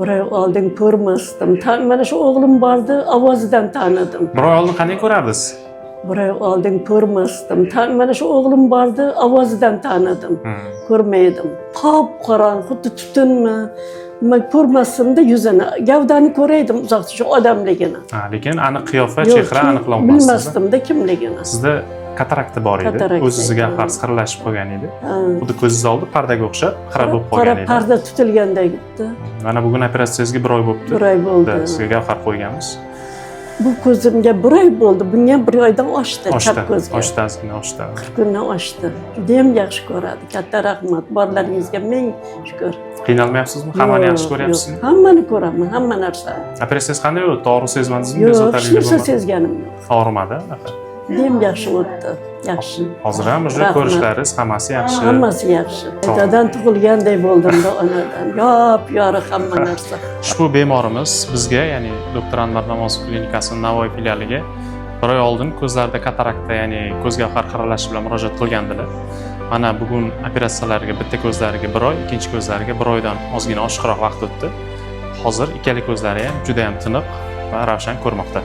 Bir oy oldin ko'rmasdim. Mana shu o'g'lim bordi, ovozidan tanidim. Bir oy oldin qanday ko'rardingiz? Bir oy oldin ko'rmasdim. Mana shu o'g'lim bordi, ovozidan tanidim. Ko'rmaydim. Qop-qorong, xuddi tutunmi. Men ko'rmasdim-da yuzini, gavdani ko'raydim uzoqda shu odamligini. Lekin aniq qiyofa, chehra aniqlanmasdi. Bilmasdim-da kimligini. Sizda katarakta bor edi. O'z-o'ziga xiralashib qolgan edi. Xuddi ko'zingiz oldi pardaga o'xshab xira bo'lib qolgan edi. Parda tutilganday gitti. Mana bugun operatsiyangizga 1 oy bo'libdi. 1 oy bo'ldi. Sizga gavhar qo'yganmiz. Bu ko'zimga 1 oy bo'ldi. Bunga 1 oydan oshdi chap ko'zga. Oshdi, ozgina oshdi. 40 kundan oshdi. Judayam yaxshi ko'radi. Katta rahmat. Borlaringizga ming shukr. Qiynalmayapsizmi? Hammani yaxshi ko'ryapsizmi? Hammani ko'raman, hamma narsani. Operatsiyangiz qanday o'tdi? Og'riq sezmadingizmi? Yo'q, hech narsa sezganim yo'q. Og'rimadi? Judayam yaxshi o'tdi. Yaxshi. Hozir ham ko'rishlaringiz hammasi yaxshi. Hammasi yaxshi. Dadan tug'ilganday bo'ldim-da onadan. Yop-yorug' hamma narsa. Ushbu bemorimiz bizga, ya'ni doktor Anvar Namozov klinikasining Navoiy filialiga 1 oy oldin ko'zlarida katarakta, ya'ni ko'z gavhar xiralashi bilan murojaat qilgandilar. Mana bugun operatsiyalariga bitta ko'zlariga 1 oy, ikkinchi ko'zlariga 1 oydan ozgina oshiqroq vaqt o'tdi. Hozir ikkala ko'zlari ham juda ham tiniq va ravshan ko'rmoqda.